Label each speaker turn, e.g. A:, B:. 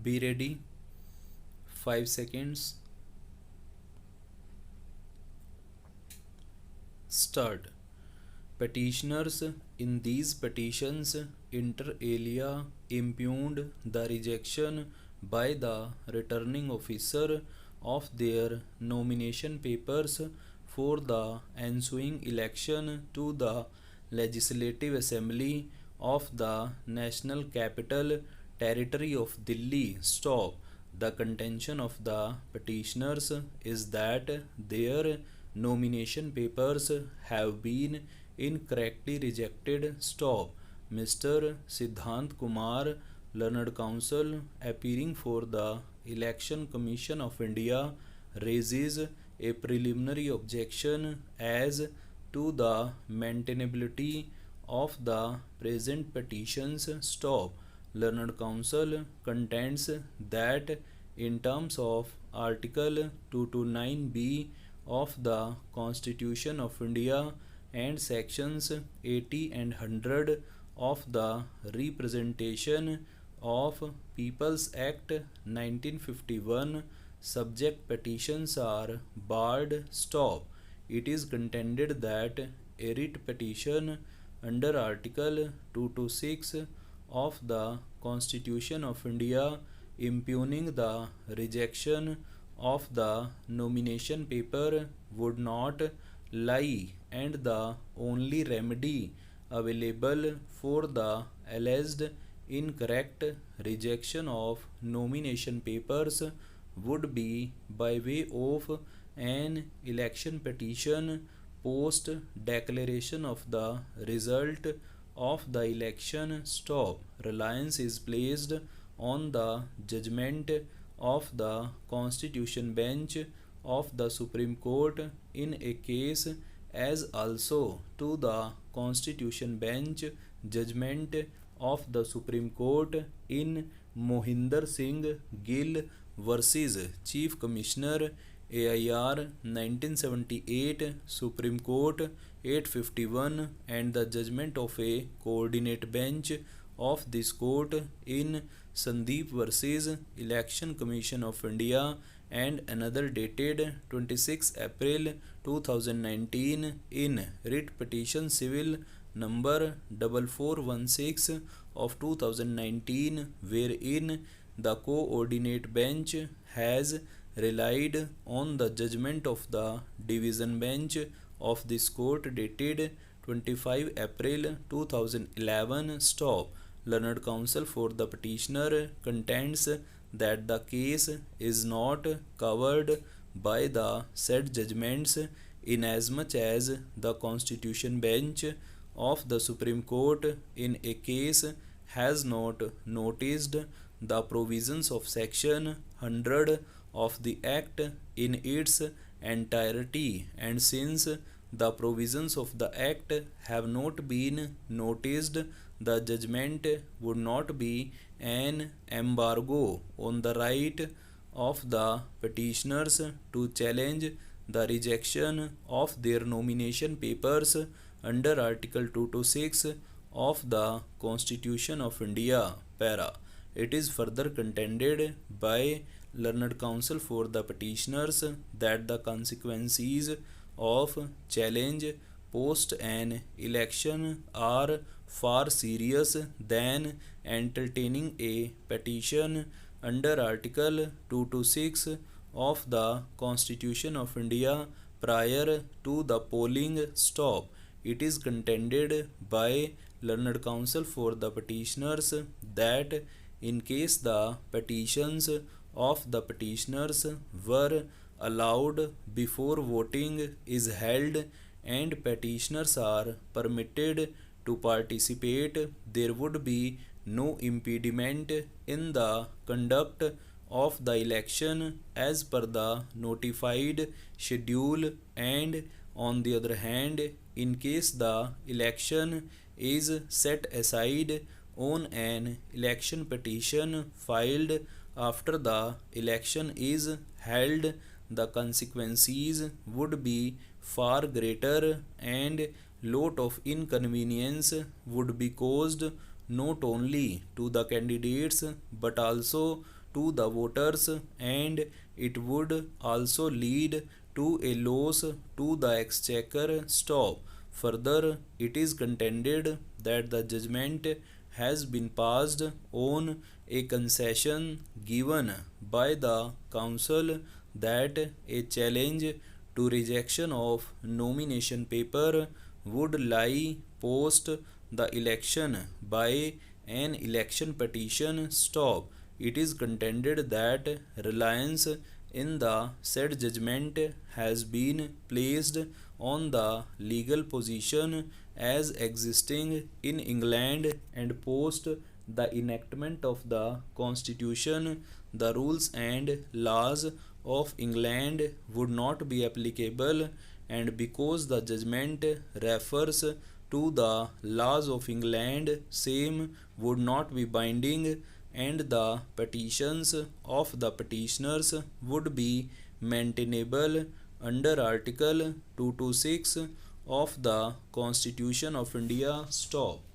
A: Be ready. 5 seconds. Start. Petitioners in these petitions inter alia impugned the rejection by the returning officer of their nomination papers for the ensuing election to the Legislative Assembly of the National Capital Territory of Delhi. Stop. The contention of the petitioners is that their nomination papers have been incorrectly rejected. Stop. Mr. Siddhant Kumar, learned counsel appearing for the Election Commission of India, raises a preliminary objection as to the maintainability of the present petitions. Stop. Learned counsel contends that in terms of Article 229B of the Constitution of India and sections 80 and 100 of the Representation of People's Act 1951, subject petitions are barred. Stop. It is contended that a writ petition under Article 226 of the Constitution of India impugning the rejection of the nomination paper would not lie, and the only remedy available for the alleged incorrect rejection of nomination papers would be by way of an election petition post declaration of the result of the election. Stop. Reliance is placed on the judgment of the Constitution Bench of the Supreme Court in a case as also to the Constitution Bench judgment of the Supreme Court in Mohinder Singh Gill versus Chief Commissioner AIR 1978, Supreme Court 851, and the judgment of a coordinate bench of this court in Sandeep versus Election Commission of India, and another dated 26 April 2019 in writ petition civil number 4416 of 2019, wherein the coordinate bench has relied on the judgment of the division bench of this court dated 25 April 2011. Stop. Learned counsel for the petitioner contends that the case is not covered by the said judgments, inasmuch as the Constitution Bench of the Supreme Court in a case has not noticed the provisions of Section 100 of the Act in its entirety, and since the provisions of the Act have not been noticed, the judgment would not be an embargo on the right of the petitioners to challenge the rejection of their nomination papers under Article 226 of the Constitution of India. Para. It is further contended by learned counsel for the petitioners that the consequences of challenge post an election are far serious than entertaining a petition under Article 226 of the Constitution of India prior to the polling. Stop. It is contended by learned counsel for the petitioners that in case the petitions of the petitioners were allowed before voting is held and petitioners are permitted to participate, there would be no impediment in the conduct of the election as per the notified schedule, and on the other hand, in case the election is set aside on an election petition filed after the election is held, the consequences would be far greater and lot of inconvenience would be caused not only to the candidates but also to the voters, and it would also lead to a loss to the exchequer. Stop. Further, it is contended that the judgment has been passed on a concession given by the council that a challenge to rejection of nomination paper would lie post the election by an election petition. Stop. It is contended that reliance in the said judgment has been placed on the legal position as existing in England, and post the enactment of the Constitution, the rules and laws of England would not be applicable, and because the judgment refers to the laws of England, same would not be binding, and the petitions of the petitioners would be maintainable under Article 226 of the Constitution of India. Stop.